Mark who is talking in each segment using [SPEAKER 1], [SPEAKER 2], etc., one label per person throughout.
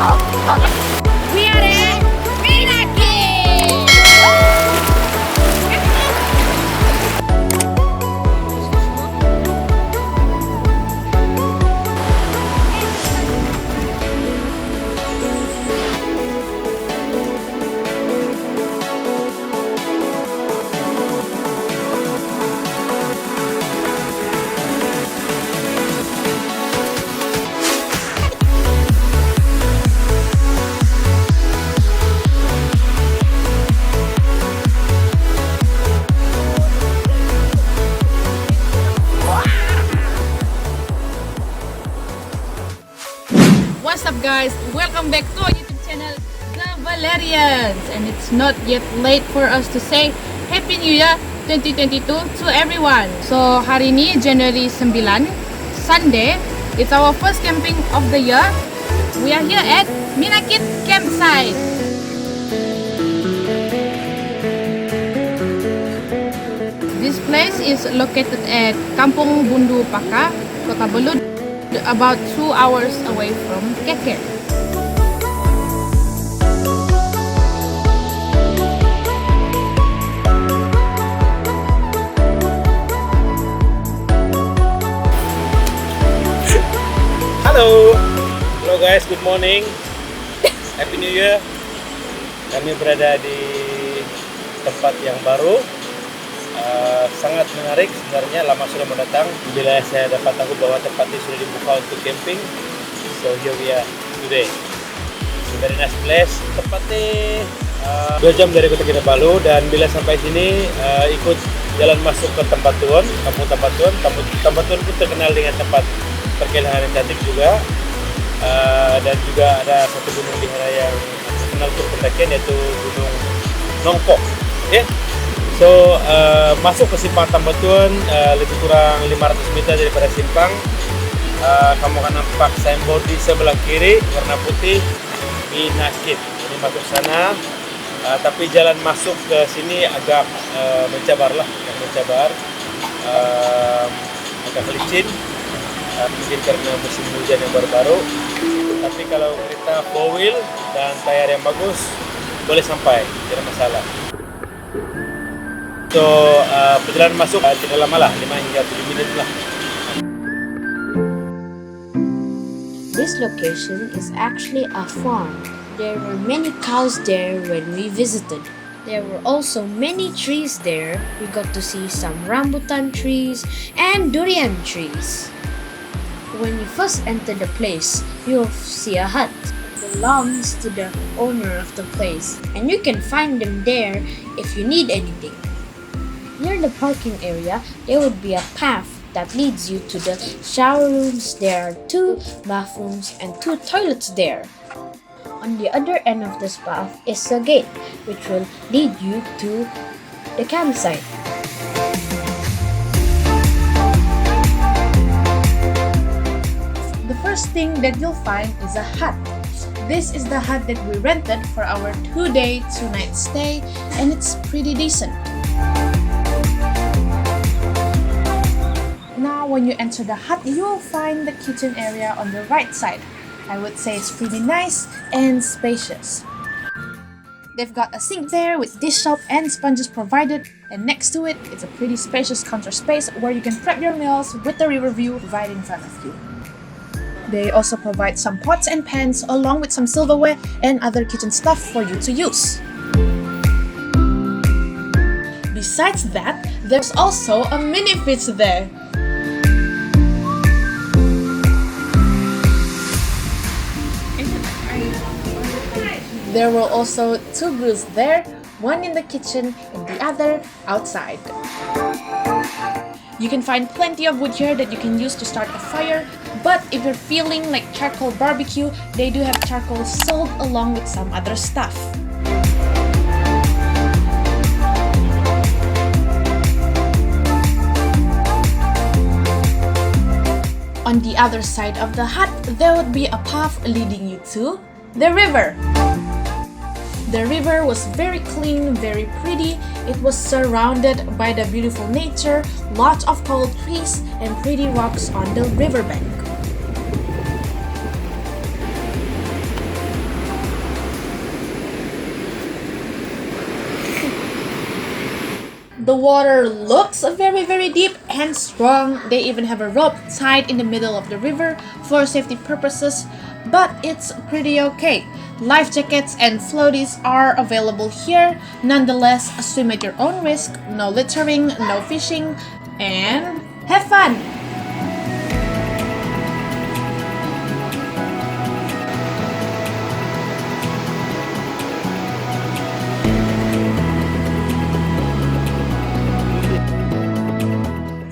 [SPEAKER 1] We are at Minakit! What's up guys? Welcome back to our YouTube channel, The Valerians. And it's not yet late for us to say Happy New Year 2022 to everyone. So hari ini January 9, Sunday. It's our first camping of the year. We are here at Minakit campsite. This place is located at Kampung Bundu Paka, Kota Belud, about 2 hours away from KK.
[SPEAKER 2] Halo guys, good morning. Happy New Year. Kami berada di tempat yang baru. Sangat menarik sebenarnya, lama sudah mau datang. Bila saya dapat tahu bahwa tempat ini sudah dibuka untuk camping, so here we are today. Very nice place. Tempatnya 2 jam dari Kota Belud, dan bila sampai sini ikut jalan masuk ke tempat tuan, kampung tempat tuan. Tempat tuan pun terkenal dengan tempat perkelahan yang cantik juga, dan juga ada satu gunung di sana yang terkenal untuk pendakian, yaitu Gunung Nongkok. Okay? So, masuk ke simpang Tambatuan lebih kurang 500 meter daripada simpang. Kamu akan nampak signboard di sebelah kiri warna putih, Minakit. Ini masuk sana, tapi jalan masuk ke sini agak mencabar, agak licin, mungkin karena musim hujan yang baru-baru. Tapi kalau kita 4 wheel dan tayar yang bagus, boleh sampai, tidak masalah. So, perjalanan masuk tidak lama lah, 5 hingga 7 minit lah.
[SPEAKER 3] This location is actually a farm. There were many cows there when we visited. There were also many trees there. We got to see some rambutan trees and durian trees. When you first enter the place, you'll see a hut. It belongs to the owner of the place, and you can find them there if you need anything. Near the parking area, there would be a path that leads you to the shower rooms. There are 2 bathrooms and 2 toilets there. On the other end of this path is a gate, which will lead you to the campsite.
[SPEAKER 1] The first thing that you'll find is a hut. This is the hut that we rented for our 2-day, 2-night stay, and it's pretty decent. Now, when you enter the hut, you will find the kitchen area on the right side. I would say it's pretty nice and spacious. They've got a sink there with dish soap and sponges provided, and next to it, it's a pretty spacious counter space where you can prep your meals with the river view right in front of you. They also provide some pots and pans along with some silverware and other kitchen stuff for you to use. Besides that, there's also a mini fridge there. There were also 2 grills there, one in the kitchen and the other outside. You can find plenty of wood here that you can use to start a fire, but if you're feeling like charcoal barbecue, they do have charcoal sold along with some other stuff. On the other side of the hut, there would be a path leading you to the river. The river was very clean, very pretty. It was surrounded by the beautiful nature, lots of tall trees, and pretty rocks on the riverbank. The water looks very deep and strong. They even have a rope tied in the middle of the river for safety purposes, but it's pretty okay. Life jackets and floaties are available here. Nonetheless, swim at your own risk, no littering, no fishing, and have fun!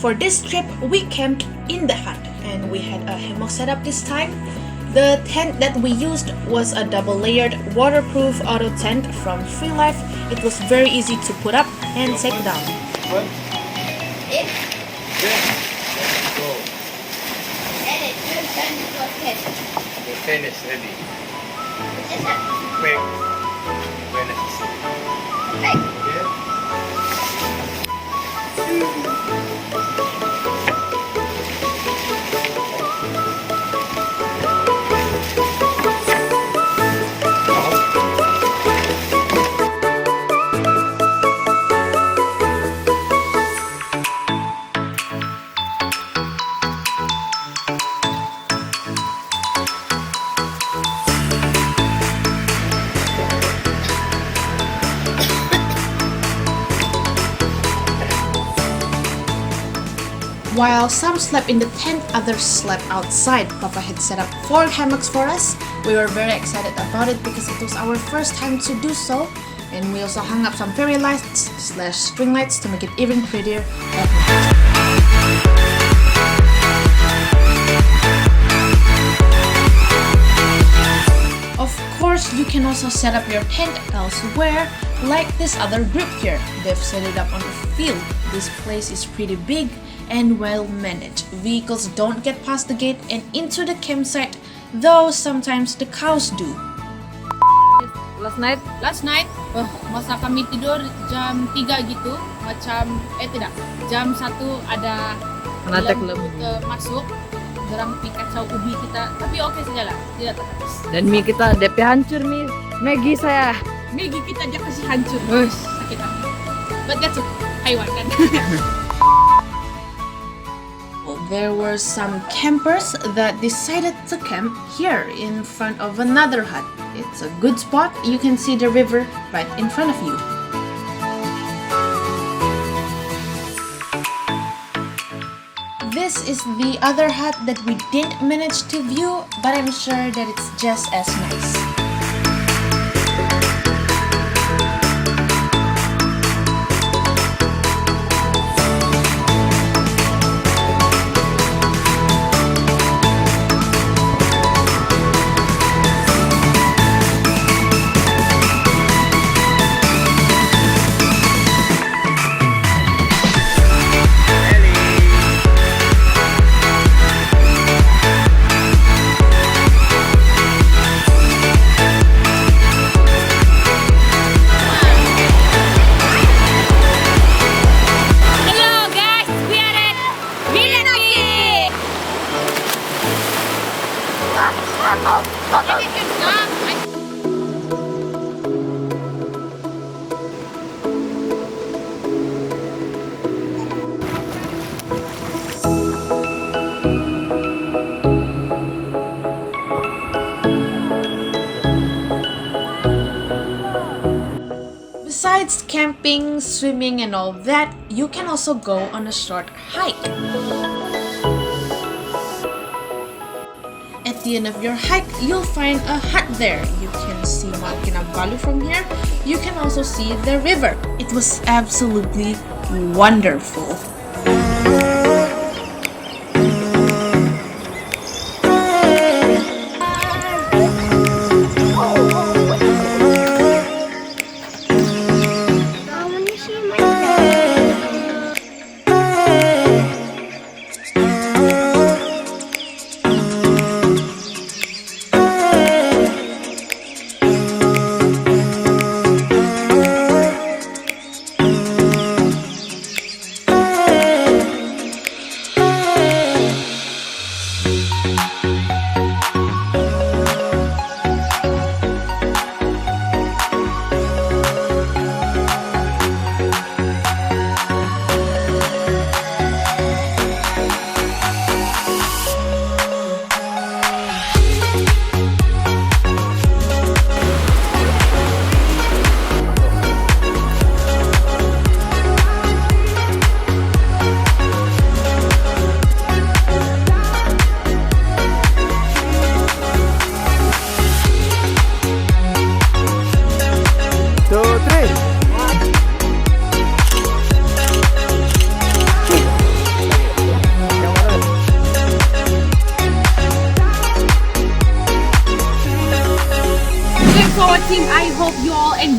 [SPEAKER 1] For this trip, we camped in the hut and we had a hammock setup this time. The tent that we used was a double-layered waterproof auto tent from Free Life. It was very easy to put up and take down.
[SPEAKER 2] The tent is ready. Quick. When necessary.
[SPEAKER 1] While some slept in the tent, others slept outside. Papa had set up 4 hammocks for us. We were very excited about it because it was our first time to do so. And we also hung up some fairy lights / string lights to make it even prettier at night. Of course, you can also set up your tent elsewhere, like this other group here. They've set it up on the field. This place is pretty big and well managed. Vehicles don't get past the gate and into the campsite, though sometimes the cows do.
[SPEAKER 4] Last night, masa kami tidur jam 3 gitu, jam 1 ada lembu masuk, gerang pi kacau ubi kita, tapi oke sajalah, tidak terhabis.
[SPEAKER 5] Dan mie kita DP hancur nih, Maggie saya.
[SPEAKER 4] Maggie kita dia kasih hancur, sakit hati. But that's okay, haiwan kan.
[SPEAKER 1] There were some campers that decided to camp here in front of another hut. It's a good spot. You can see the river right in front of you. This is the other hut that we didn't manage to view, but I'm sure that it's just as nice. Besides camping, swimming and all that, you can also go on a short hike. At the end of your hike, you'll find a hut there. You can see Mount Kinabalu from here. You can also see the river. It was absolutely wonderful.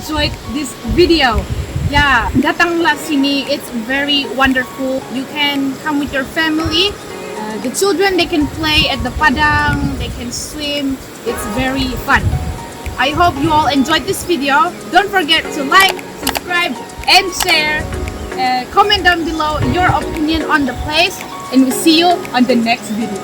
[SPEAKER 4] enjoyed this video. Yeah, datanglah sini. It's very wonderful. You can come with your family. The children, they can play at the padang. They can swim. It's very fun. I hope you all enjoyed this video. Don't forget to like, subscribe, and share. Comment down below your opinion on the place. And we'll see you on the next video.